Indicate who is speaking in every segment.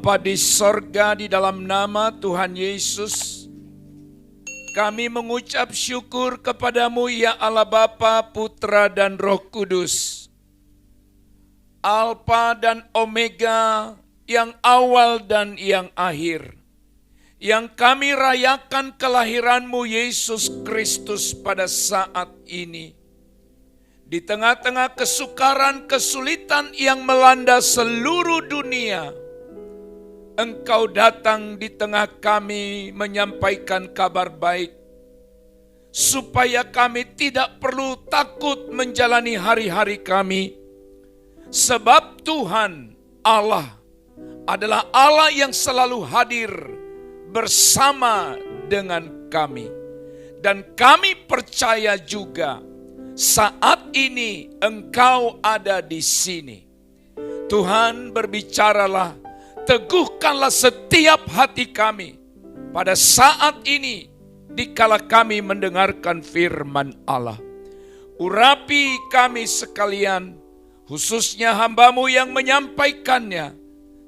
Speaker 1: Bapa di sorga, di dalam nama Tuhan Yesus, kami mengucap syukur kepadamu ya Allah Bapa, Putra dan Roh Kudus. Alfa dan Omega, yang awal dan yang akhir. Yang kami rayakan kelahiranmu Yesus Kristus pada saat ini. Di tengah-tengah kesukaran, kesulitan yang melanda seluruh dunia, Engkau datang di tengah kami menyampaikan kabar baik, supaya kami tidak perlu takut menjalani hari-hari kami, sebab Tuhan Allah adalah Allah yang selalu hadir bersama dengan kami. Dan kami percaya juga saat ini Engkau ada di sini. Tuhan, berbicaralah, teguhkanlah setiap hati kami pada saat ini dikala kami mendengarkan firman Allah. Urapi kami sekalian, khususnya hamba-Mu yang menyampaikannya,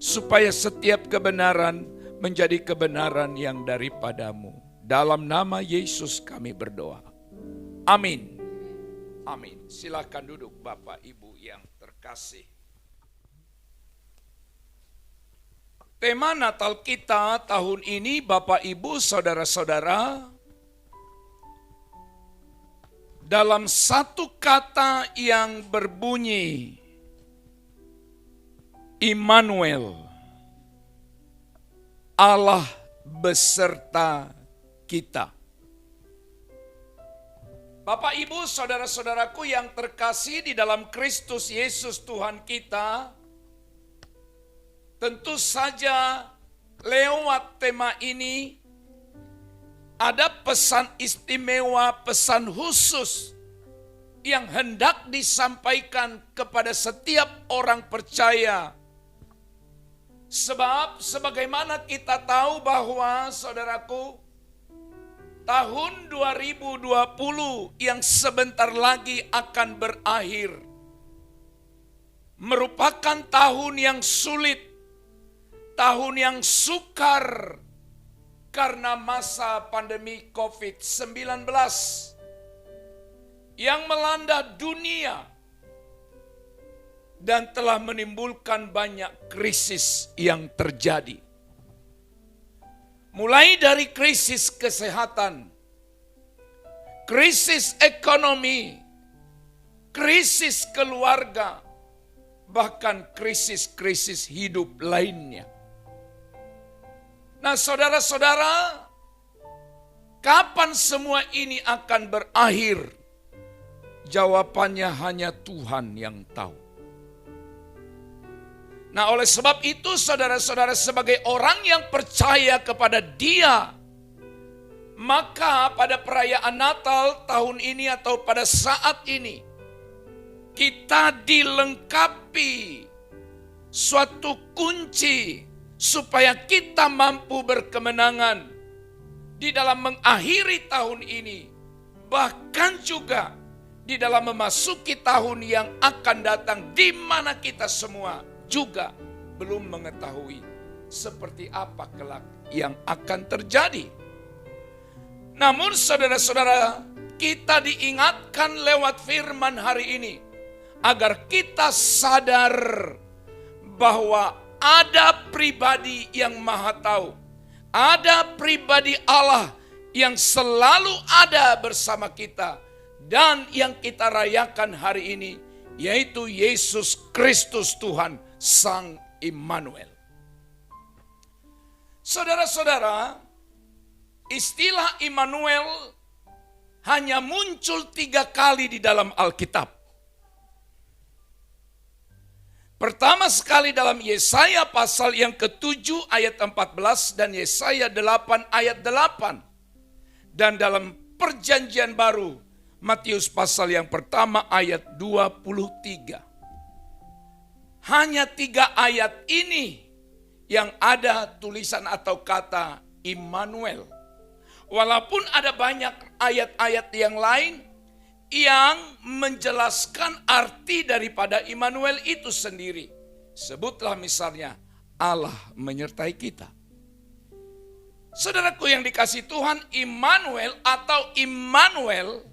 Speaker 1: supaya setiap kebenaran menjadi kebenaran yang daripada-Mu. Dalam nama Yesus kami berdoa. Amin. Amin. Silakan duduk Bapak Ibu yang terkasih. Tema Natal kita tahun ini, Bapak Ibu, saudara-saudara, dalam satu kata yang berbunyi Immanuel, Allah beserta kita. Bapak, Ibu, saudara-saudaraku yang terkasih di dalam Kristus Yesus Tuhan kita, tentu saja lewat tema ini ada pesan istimewa, pesan khusus yang hendak disampaikan kepada setiap orang percaya. Sebab sebagaimana kita tahu bahwa saudaraku, tahun 2020 yang sebentar lagi akan berakhir merupakan tahun yang sulit, tahun yang sukar karena masa pandemi COVID-19 yang melanda dunia dan telah menimbulkan banyak krisis yang terjadi. Mulai dari krisis kesehatan, krisis ekonomi, krisis keluarga, bahkan krisis-krisis hidup lainnya. Nah, saudara-saudara, kapan semua ini akan berakhir? Jawabannya hanya Tuhan yang tahu. Nah, oleh sebab itu saudara-saudara, sebagai orang yang percaya kepada Dia, maka pada perayaan Natal tahun ini atau pada saat ini, kita dilengkapi suatu kunci supaya kita mampu berkemenangan di dalam mengakhiri tahun ini, bahkan juga di dalam memasuki tahun yang akan datang, di mana kita semua juga belum mengetahui seperti apa kelak yang akan terjadi. Namun saudara-saudara, kita diingatkan lewat firman hari ini agar kita sadar bahwa ada pribadi yang maha tahu, ada pribadi Allah yang selalu ada bersama kita, dan yang kita rayakan hari ini yaitu Yesus Kristus Tuhan, Sang Immanuel. Saudara-saudara, istilah Immanuel hanya muncul 3 kali di dalam Alkitab. Pertama sekali dalam Yesaya pasal yang ke-7 ayat 14 dan Yesaya 8 ayat 8. Dan dalam Perjanjian Baru, Matius pasal yang pertama ayat 23. Hanya 3 ayat ini yang ada tulisan atau kata Immanuel. Walaupun ada banyak ayat-ayat yang lain yang menjelaskan arti daripada Immanuel itu sendiri. Sebutlah misalnya Allah menyertai kita. Saudaraku yang dikasihi Tuhan, Immanuel atau Immanuel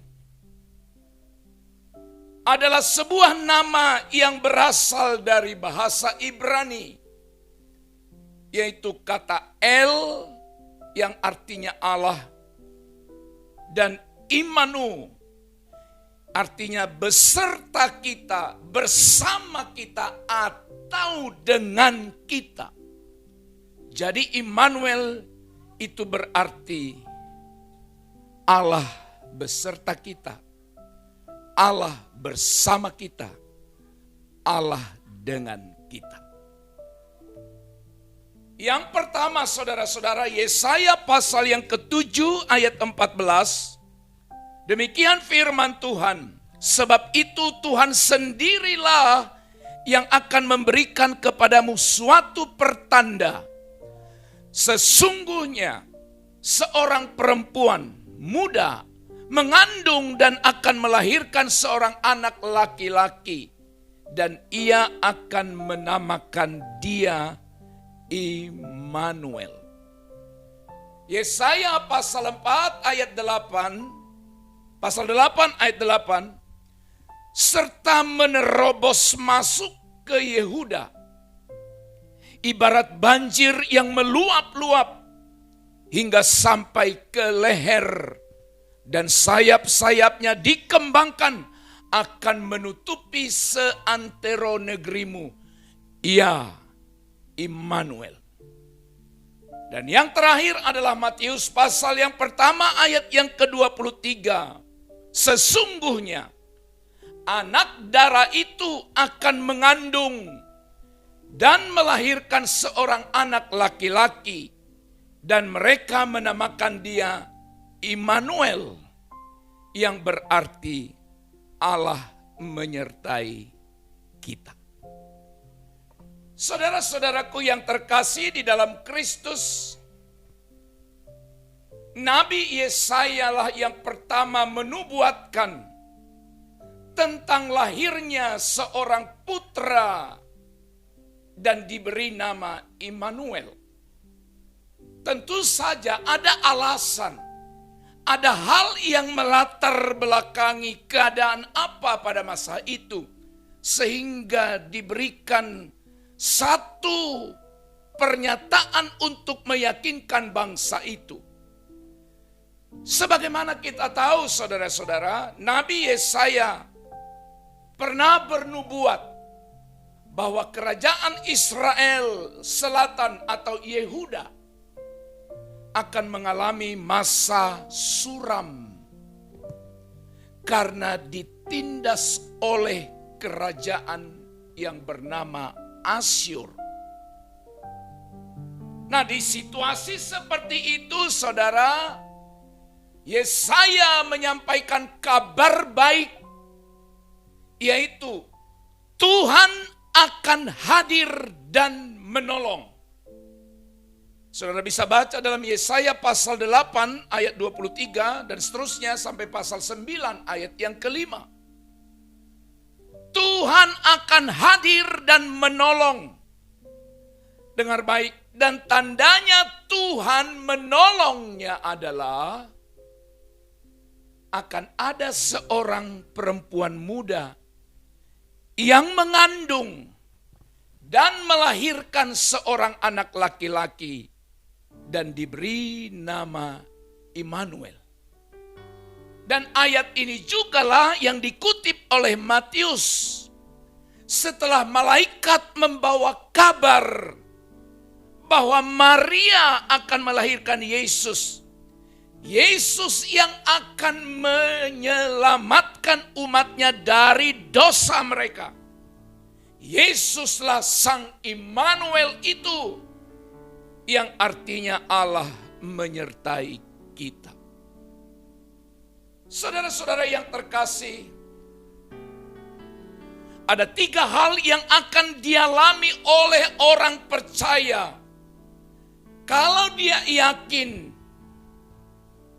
Speaker 1: adalah sebuah nama yang berasal dari bahasa Ibrani, yaitu kata El yang artinya Allah, dan Immanu artinya beserta kita, bersama kita, atau dengan kita. Jadi Immanuel itu berarti Allah beserta kita, Allah bersama kita, Allah dengan kita. Yang pertama saudara-saudara, Yesaya pasal yang ke-7 ayat 14. Demikian firman Tuhan, sebab itu Tuhan sendirilah yang akan memberikan kepadamu suatu pertanda. Sesungguhnya seorang perempuan muda mengandung dan akan melahirkan seorang anak laki-laki, dan ia akan menamakan dia Immanuel. Yesaya pasal 4 ayat 8, pasal 8 ayat 8, serta menerobos masuk ke Yehuda, ibarat banjir yang meluap-luap hingga sampai ke leher, dan sayap-sayapnya dikembangkan akan menutupi seantero negerimu. Ia Immanuel. Dan yang terakhir adalah Matius pasal yang pertama ayat yang ke-23. Sesungguhnya anak darah itu akan mengandung dan melahirkan seorang anak laki-laki, dan mereka menamakan dia Immanuel, yang berarti Allah menyertai kita. Saudara-saudaraku yang terkasih di dalam Kristus, Nabi Yesaya lah yang pertama menubuatkan tentang lahirnya seorang putra dan diberi nama Immanuel. Tentu saja ada alasan, ada hal yang melatar belakangi keadaan apa pada masa itu, sehingga diberikan satu pernyataan untuk meyakinkan bangsa itu. Sebagaimana kita tahu saudara-saudara, Nabi Yesaya pernah bernubuat bahwa kerajaan Israel Selatan atau Yehuda akan mengalami masa suram karena ditindas oleh kerajaan yang bernama Asyur. Nah, di situasi seperti itu saudara, Yesaya menyampaikan kabar baik, yaitu Tuhan akan hadir dan menolong. Saudara bisa baca dalam Yesaya pasal 8 ayat 23 dan seterusnya sampai pasal 9 ayat yang kelima. Tuhan akan hadir dan menolong. Dengar baik, dan tandanya Tuhan menolongnya adalah akan ada seorang perempuan muda yang mengandung dan melahirkan seorang anak laki-laki dan diberi nama Immanuel. Dan ayat ini jugalah yang dikutip oleh Matius setelah malaikat membawa kabar bahwa Maria akan melahirkan Yesus. Yesus yang akan menyelamatkan umatnya dari dosa mereka. Yesuslah Sang Immanuel itu, yang artinya Allah menyertai kita. Saudara-saudara yang terkasih, ada 3 hal yang akan dialami oleh orang percaya kalau dia yakin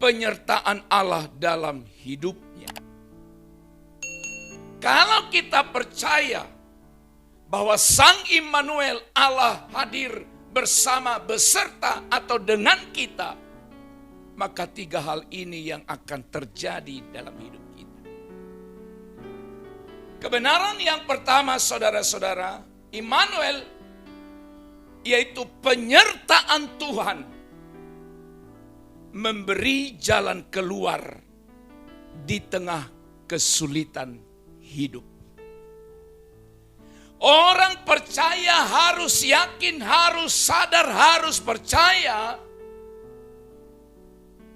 Speaker 1: penyertaan Allah dalam hidupnya. Kalau kita percaya bahwa Sang Immanuel, Allah hadir bersama, beserta atau dengan kita, maka 3 hal ini yang akan terjadi dalam hidup kita. Kebenaran yang pertama, saudara-saudara, Immanuel, yaitu penyertaan Tuhan, memberi jalan keluar di tengah kesulitan hidup. Orang percaya harus yakin, harus sadar, harus percaya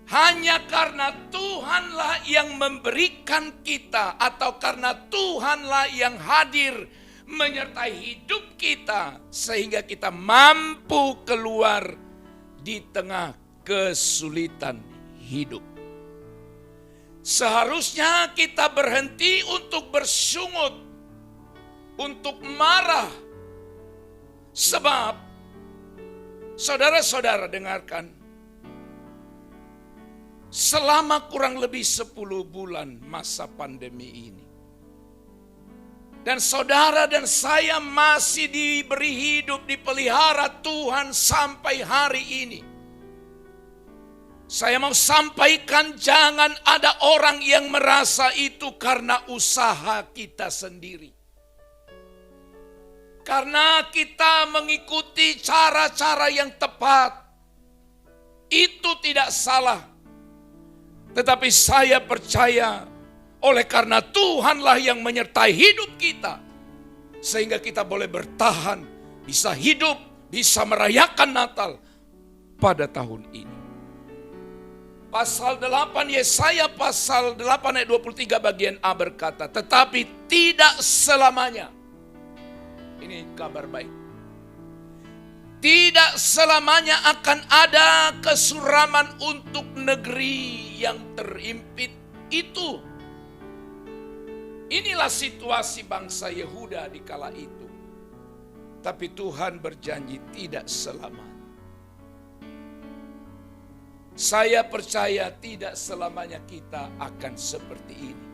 Speaker 1: hanya karena Tuhanlah yang memberikan kita, atau karena Tuhanlah yang hadir menyertai hidup kita sehingga kita mampu keluar di tengah kesulitan hidup. Seharusnya kita berhenti untuk bersungut, untuk marah. Sebab, saudara-saudara dengarkan, selama kurang lebih 10 bulan masa pandemi ini, dan saudara dan saya masih diberi hidup, dipelihara Tuhan sampai hari ini. Saya mau sampaikan, jangan ada orang yang merasa itu karena usaha kita sendiri. Karena kita mengikuti cara-cara yang tepat, itu tidak salah. Tetapi saya percaya, oleh karena Tuhanlah yang menyertai hidup kita, sehingga kita boleh bertahan, bisa hidup, bisa merayakan Natal pada tahun ini. Pasal 8 Yesaya pasal 8 ayat 23 bagian A berkata, tetapi tidak selamanya. Ini kabar baik. Tidak selamanya akan ada kesuraman untuk negeri yang terimpit itu. Inilah situasi bangsa Yehuda di kala itu. Tapi Tuhan berjanji tidak selamanya. Saya percaya tidak selamanya kita akan seperti ini.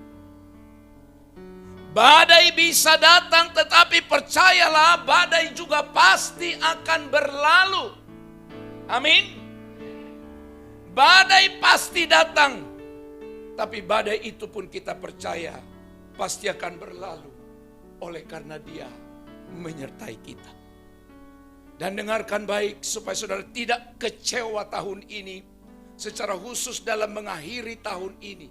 Speaker 1: Badai bisa datang, tetapi percayalah badai juga pasti akan berlalu. Amin. Badai pasti datang, tapi badai itu pun kita percaya pasti akan berlalu oleh karena Dia menyertai kita. Dan dengarkan baik supaya saudara tidak kecewa tahun ini, secara khusus dalam mengakhiri tahun ini.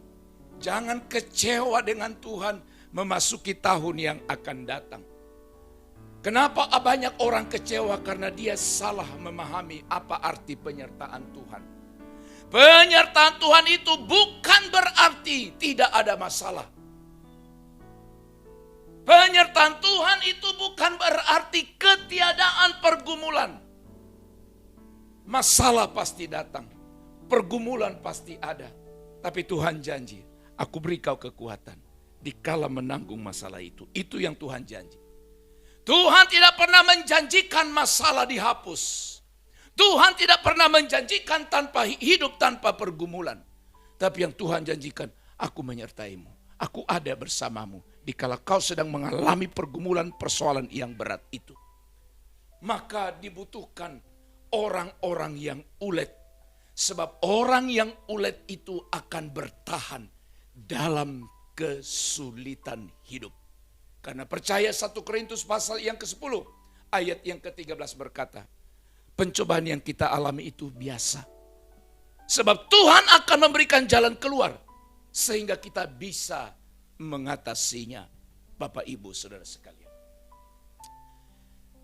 Speaker 1: Jangan kecewa dengan Tuhan memasuki tahun yang akan datang. Kenapa banyak orang kecewa? Karena dia salah memahami apa arti penyertaan Tuhan. Penyertaan Tuhan itu bukan berarti tidak ada masalah. Penyertaan Tuhan itu bukan berarti ketiadaan pergumulan. Masalah pasti datang, pergumulan pasti ada. Tapi Tuhan janji, aku beri kau kekuatan dikala menanggung masalah itu. Itu yang Tuhan janji. Tuhan tidak pernah menjanjikan masalah dihapus. Tuhan tidak pernah menjanjikan tanpa hidup tanpa pergumulan. Tapi yang Tuhan janjikan, aku menyertaimu. Aku ada bersamamu dikala kau sedang mengalami pergumulan persoalan yang berat itu. Maka dibutuhkan orang-orang yang ulet. Sebab orang yang ulet itu akan bertahan dalam kesulitan hidup. Karena percaya 1 Korintus pasal yang ke-10 ayat yang ke-13 berkata, pencobaan yang kita alami itu biasa. Sebab Tuhan akan memberikan jalan keluar sehingga kita bisa mengatasinya. Bapak Ibu Saudara sekalian.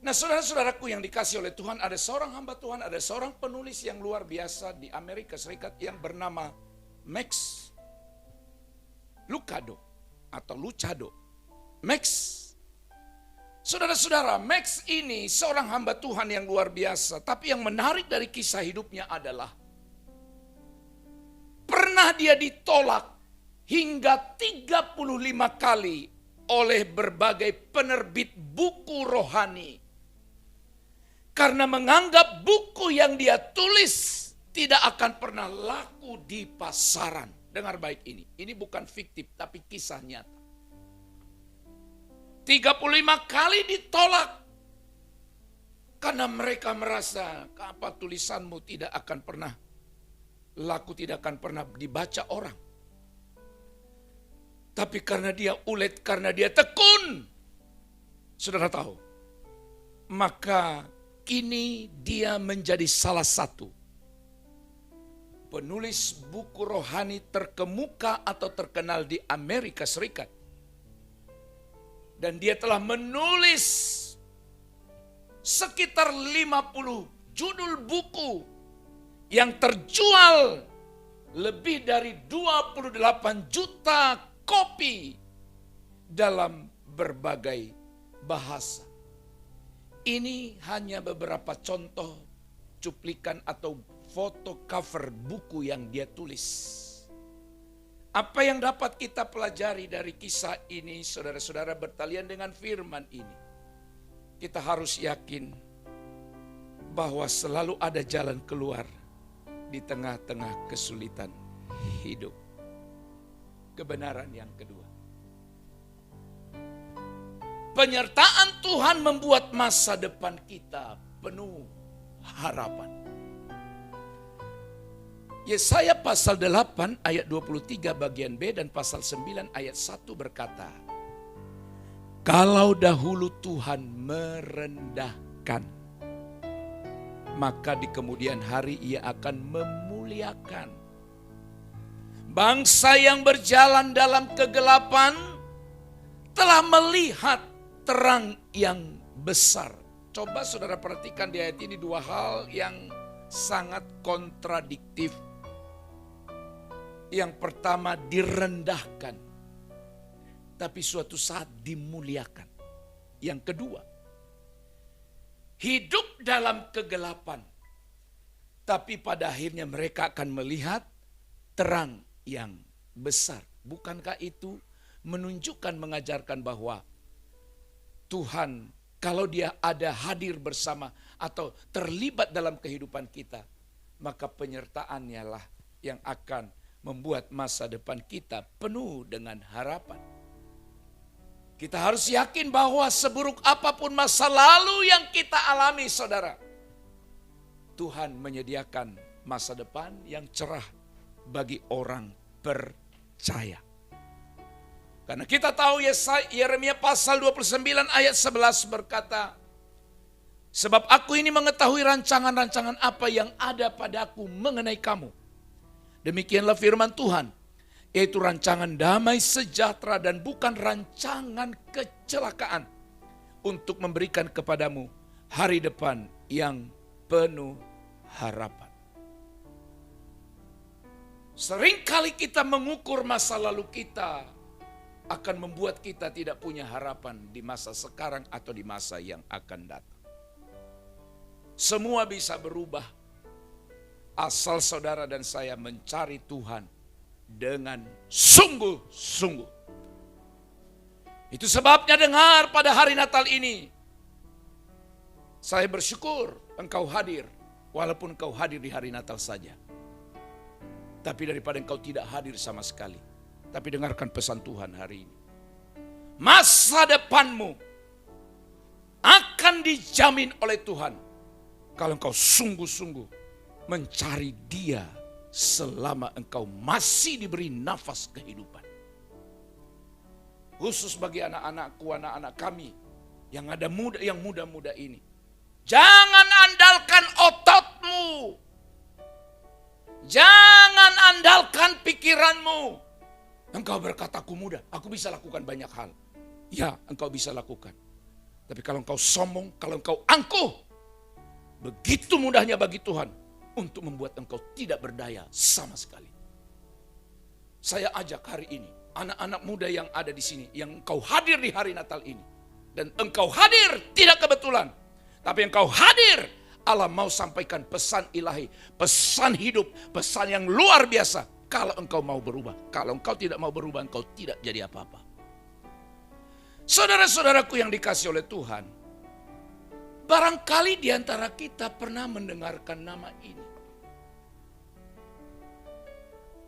Speaker 1: Nah, saudara-saudaraku yang dikasih oleh Tuhan, ada seorang hamba Tuhan, ada seorang penulis yang luar biasa di Amerika Serikat yang bernama Max Lucado atau Lucado. Max. Saudara-saudara, Max ini seorang hamba Tuhan yang luar biasa. Tapi yang menarik dari kisah hidupnya adalah pernah dia ditolak hingga 35 kali oleh berbagai penerbit buku rohani. Karena menganggap buku yang dia tulis tidak akan pernah laku di pasaran. Dengar baik ini bukan fiktif tapi kisah nyata. 35 kali ditolak. Karena mereka merasa, apa tulisanmu tidak akan pernah laku, tidak akan pernah dibaca orang. Tapi karena dia ulet, karena dia tekun, saudara tahu, maka kini dia menjadi salah satu penulis buku rohani terkemuka atau terkenal di Amerika Serikat. Dan dia telah menulis sekitar 50 judul buku yang terjual lebih dari 28 juta kopi dalam berbagai bahasa. Ini hanya beberapa contoh cuplikan atau foto cover buku yang dia tulis. Apa yang dapat kita pelajari dari kisah ini, saudara-saudara, bertalian dengan firman ini? Kita harus yakin bahwa selalu ada jalan keluar di tengah-tengah kesulitan hidup. Kebenaran yang kedua, penyertaan Tuhan membuat masa depan kita penuh harapan. Yesaya pasal 8 ayat 23 bagian B dan pasal 9 ayat 1 berkata, kalau dahulu Tuhan merendahkan, maka di kemudian hari Ia akan memuliakan. Bangsa yang berjalan dalam kegelapan telah melihat terang yang besar. Coba saudara perhatikan di ayat ini dua hal yang sangat kontradiktif. Yang pertama direndahkan, tapi suatu saat dimuliakan. Yang kedua, hidup dalam kegelapan, tapi pada akhirnya mereka akan melihat terang yang besar. Bukankah itu menunjukkan, mengajarkan bahwa Tuhan kalau Dia ada hadir bersama atau terlibat dalam kehidupan kita, maka penyertaannya lah yang akan membuat masa depan kita penuh dengan harapan. Kita harus yakin bahwa seburuk apapun masa lalu yang kita alami, saudara, Tuhan menyediakan masa depan yang cerah bagi orang percaya. Karena kita tahu Yeremia pasal 29 ayat 11 berkata, sebab aku ini mengetahui rancangan-rancangan apa yang ada padaku mengenai kamu. Demikianlah firman Tuhan, yaitu rancangan damai sejahtera dan bukan rancangan kecelakaan, untuk memberikan kepadamu hari depan yang penuh harapan. Seringkali kita mengukur masa lalu kita akan membuat kita tidak punya harapan di masa sekarang atau di masa yang akan datang. Semua bisa berubah asal saudara dan saya mencari Tuhan dengan sungguh-sungguh. Itu sebabnya dengar pada hari Natal ini, saya bersyukur engkau hadir, walaupun engkau hadir di hari Natal saja. Tapi daripada engkau tidak hadir sama sekali. Tapi dengarkan pesan Tuhan hari ini. Masa depanmu akan dijamin oleh Tuhan kalau engkau sungguh-sungguh mencari Dia selama engkau masih diberi nafas kehidupan. Khusus bagi anak-anakku, anak-anak kami yang ada muda ini. Jangan andalkan ototmu. Jangan andalkan pikiranmu. Engkau berkata, aku muda, aku bisa lakukan banyak hal. Ya, engkau bisa lakukan. Tapi kalau engkau sombong, kalau engkau angkuh, begitu mudahnya bagi Tuhan untuk membuat engkau tidak berdaya sama sekali. Saya ajak hari ini, anak-anak muda yang ada di sini, yang engkau hadir di hari Natal ini. Dan engkau hadir tidak kebetulan, tapi engkau hadir, Allah mau sampaikan pesan ilahi, pesan hidup, pesan yang luar biasa. Kalau engkau mau berubah, kalau engkau tidak mau berubah, engkau tidak jadi apa-apa. Saudara-saudaraku yang dikasih oleh Tuhan, barangkali di antara kita pernah mendengarkan nama ini.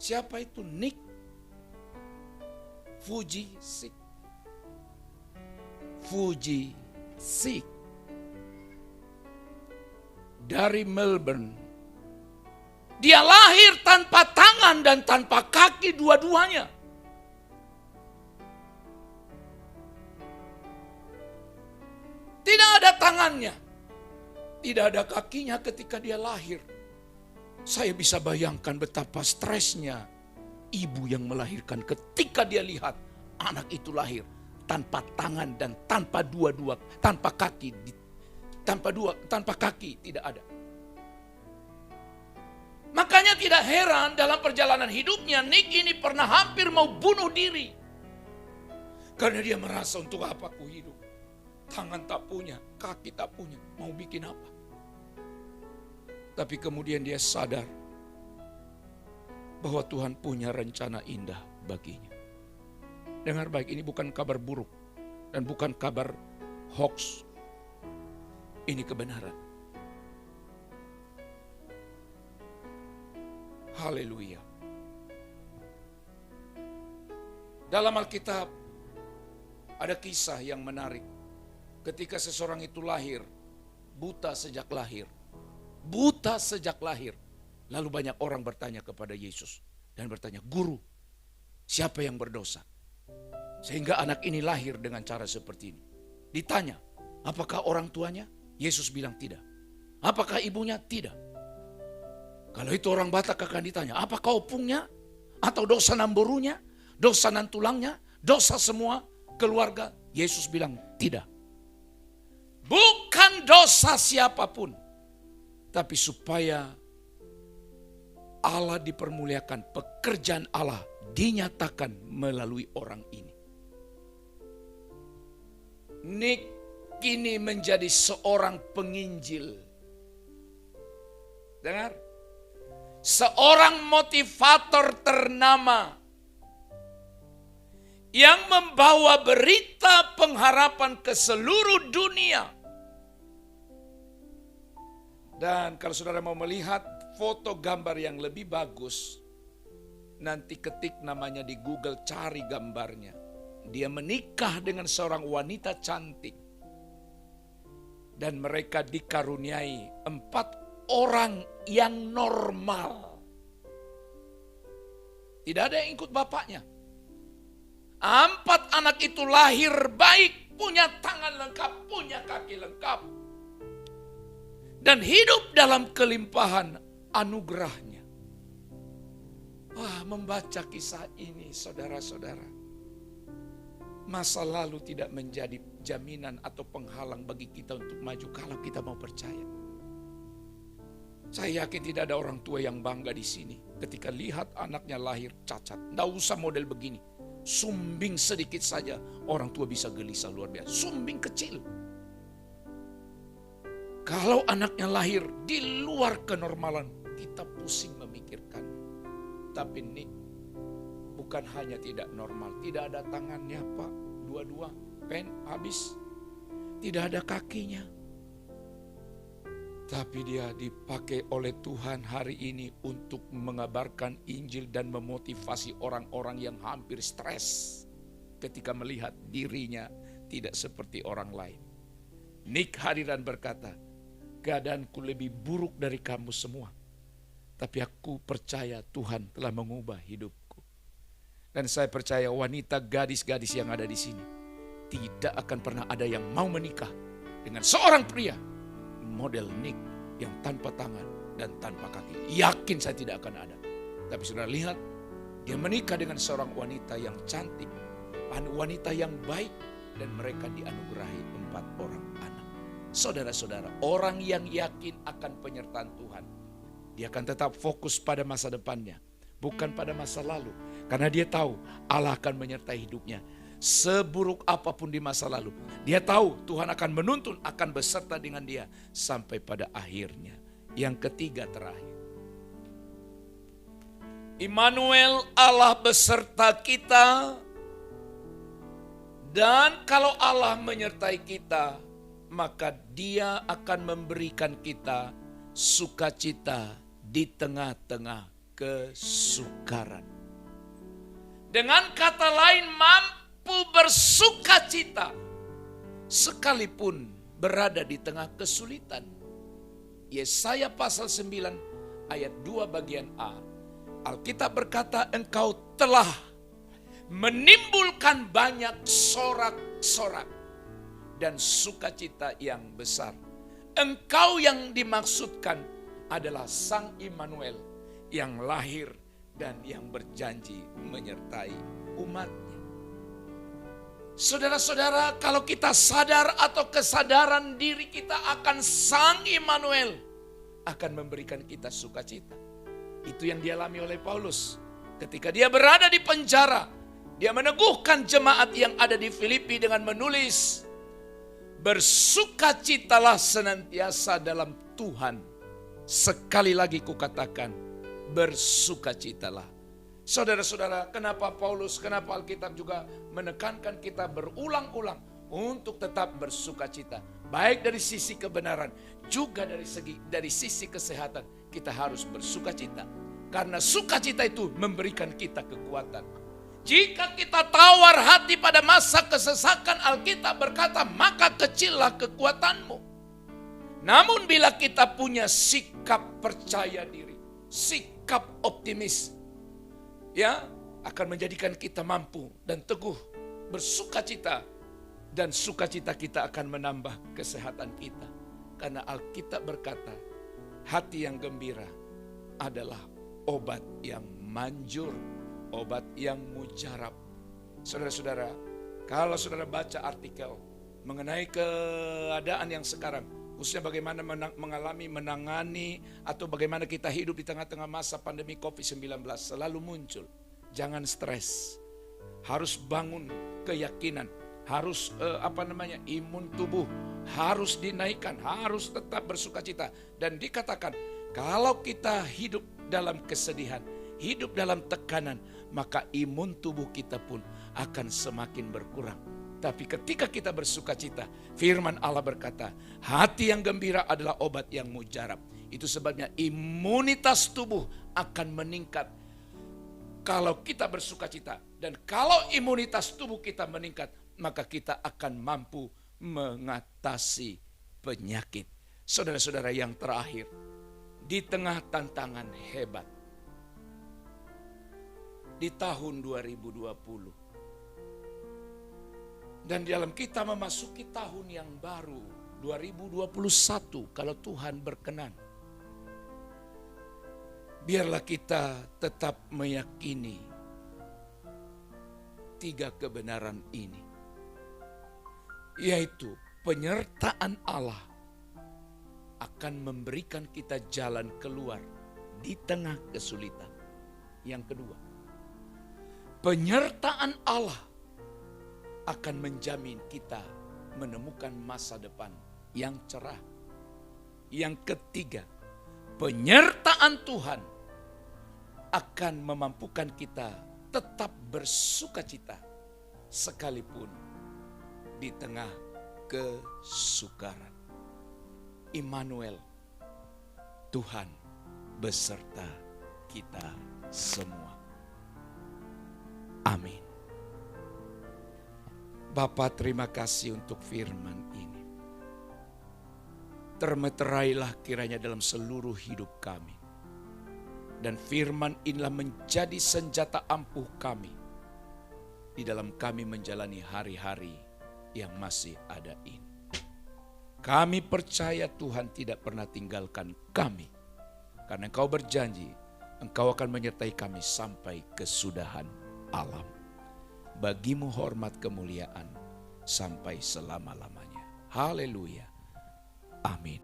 Speaker 1: Siapa itu? Nick Vujicic. Fuji Sik dari Melbourne. Dia lahir tanpa tangan dan tanpa kaki dua-duanya. Tidak ada tangannya, tidak ada kakinya ketika dia lahir. Saya bisa bayangkan betapa stresnya ibu yang melahirkan ketika dia lihat anak itu lahir tanpa tangan dan tanpa tanpa kaki, tanpa kaki tidak ada. Makanya tidak heran dalam perjalanan hidupnya Nick ini pernah hampir mau bunuh diri. Karena dia merasa untuk apa aku hidup. Tangan tak punya, kaki tak punya, mau bikin apa. Tapi kemudian dia sadar bahwa Tuhan punya rencana indah baginya. Dengar baik, ini bukan kabar buruk dan bukan kabar hoax. Ini kebenaran. Haleluya. Dalam Alkitab ada kisah yang menarik. Ketika seseorang itu lahir, buta sejak lahir. Buta sejak lahir. Lalu banyak orang bertanya kepada Yesus. Dan bertanya, Guru, siapa yang berdosa? Sehingga anak ini lahir dengan cara seperti ini. Ditanya, apakah orang tuanya? Yesus bilang tidak. Apakah ibunya? Tidak. Kalau itu orang Batak akan ditanya, apakah opungnya? Atau dosa namborunya? Dosa nan tulangnya? Dosa semua keluarga? Yesus bilang tidak. Bukan dosa siapapun. Tapi supaya Allah dipermuliakan, pekerjaan Allah dinyatakan melalui orang ini. Nick kini menjadi seorang penginjil. Dengar? Seorang motivator ternama yang membawa berita pengharapan ke seluruh dunia. Dan kalau saudara mau melihat foto gambar yang lebih bagus, nanti ketik namanya di Google, cari gambarnya. Dia menikah dengan seorang wanita cantik. Dan mereka dikaruniai 4 orang yang normal. Tidak ada yang ikut bapaknya. 4 anak itu lahir baik, punya tangan lengkap, punya kaki lengkap. Dan hidup dalam kelimpahan anugerahnya. Wah, membaca kisah ini saudara-saudara. Masa lalu tidak menjadi jaminan atau penghalang bagi kita untuk maju kalau kita mau percaya. Saya yakin tidak ada orang tua yang bangga di sini ketika lihat anaknya lahir cacat. Nggak usah model begini. Sumbing sedikit saja orang tua bisa gelisah luar biasa. Sumbing kecil. Kalau anaknya lahir di luar kenormalan, kita pusing memikirkan. Tapi ini bukan hanya tidak normal, tidak ada tangannya Pak, dua-dua, pen habis. Tidak ada kakinya. Tapi dia dipakai oleh Tuhan hari ini untuk mengabarkan Injil dan memotivasi orang-orang yang hampir stres ketika melihat dirinya tidak seperti orang lain. Nick hadir dan berkata, keadaanku lebih buruk dari kamu semua. Tapi aku percaya Tuhan telah mengubah hidupku. Dan saya percaya wanita gadis-gadis yang ada di sini tidak akan pernah ada yang mau menikah dengan seorang pria model Nick yang tanpa tangan dan tanpa kaki. Yakin saya tidak akan ada. Tapi saudara lihat, dia menikah dengan seorang wanita yang cantik, wanita yang baik, dan mereka dianugerahi 4 orang anak. Saudara-saudara, orang yang yakin akan penyertaan Tuhan, dia akan tetap fokus pada masa depannya, bukan pada masa lalu. Karena dia tahu Allah akan menyertai hidupnya. Seburuk apapun di masa lalu, dia tahu Tuhan akan menuntun, akan beserta dengan dia sampai pada akhirnya. Yang ketiga terakhir, Immanuel, Allah beserta kita. Dan kalau Allah menyertai kita, maka Dia akan memberikan kita sukacita di tengah-tengah kesukaran. Dengan kata lain, mampu bersukacita sekalipun berada di tengah kesulitan. Yesaya pasal 9 ayat 2 bagian A. Alkitab berkata, engkau telah menimbulkan banyak sorak-sorak dan sukacita yang besar. Engkau yang dimaksudkan adalah Sang Immanuel yang lahir dan yang berjanji menyertai umatnya. Saudara-saudara, kalau kita sadar atau kesadaran diri kita akan Sang Immanuel akan memberikan kita sukacita. Itu yang dialami oleh Paulus. Ketika dia berada di penjara, dia meneguhkan jemaat yang ada di Filipi dengan menulis, bersukacitalah senantiasa dalam Tuhan. Sekali lagi kukatakan, bersukacitalah. Saudara-saudara, kenapa kenapa Alkitab juga menekankan kita berulang-ulang untuk tetap bersukacita. Baik dari sisi kebenaran, juga dari sisi kesehatan, kita harus bersukacita. Karena sukacita itu memberikan kita kekuatan. Jika kita tawar hati pada masa kesesakan, Alkitab berkata, maka kecillah kekuatanmu. Namun bila kita punya sikap percaya diri, sikap optimis, ya, akan menjadikan kita mampu dan teguh bersukacita, dan sukacita kita akan menambah kesehatan kita. Karena Alkitab berkata, hati yang gembira adalah obat yang manjur, obat yang mujarab. Saudara-saudara, kalau saudara baca artikel mengenai keadaan yang sekarang, khususnya bagaimana menangani atau bagaimana kita hidup di tengah-tengah masa pandemi COVID-19, selalu muncul. Jangan stres, harus bangun keyakinan, harus imun tubuh harus dinaikkan, harus tetap bersukacita. Dan dikatakan, kalau kita hidup dalam kesedihan, hidup dalam tekanan, maka imun tubuh kita pun akan semakin berkurang. Tapi ketika kita bersukacita, firman Allah berkata, hati yang gembira adalah obat yang mujarab. Itu sebabnya imunitas tubuh akan meningkat kalau kita bersukacita. Dan kalau imunitas tubuh kita meningkat, maka kita akan mampu mengatasi penyakit. Saudara-saudara, yang terakhir, di tengah tantangan hebat, di tahun 2020, dan dalam kita memasuki tahun yang baru, 2021, kalau Tuhan berkenan. Biarlah kita tetap meyakini 3 kebenaran ini. Yaitu penyertaan Allah akan memberikan kita jalan keluar di tengah kesulitan. Yang kedua, penyertaan Allah akan menjamin kita menemukan masa depan yang cerah. Yang ketiga, penyertaan Tuhan akan memampukan kita tetap bersukacita sekalipun di tengah kesukaran. Immanuel, Tuhan beserta kita semua. Amin. Bapa, terima kasih untuk firman ini. Termeterailah kiranya dalam seluruh hidup kami. Dan firman inilah menjadi senjata ampuh kami di dalam kami menjalani hari-hari yang masih ada ini. Kami percaya Tuhan tidak pernah tinggalkan kami. Karena Engkau berjanji, Engkau akan menyertai kami sampai kesudahan alam. Bagimu hormat kemuliaan sampai selama-lamanya. Haleluya. Amin.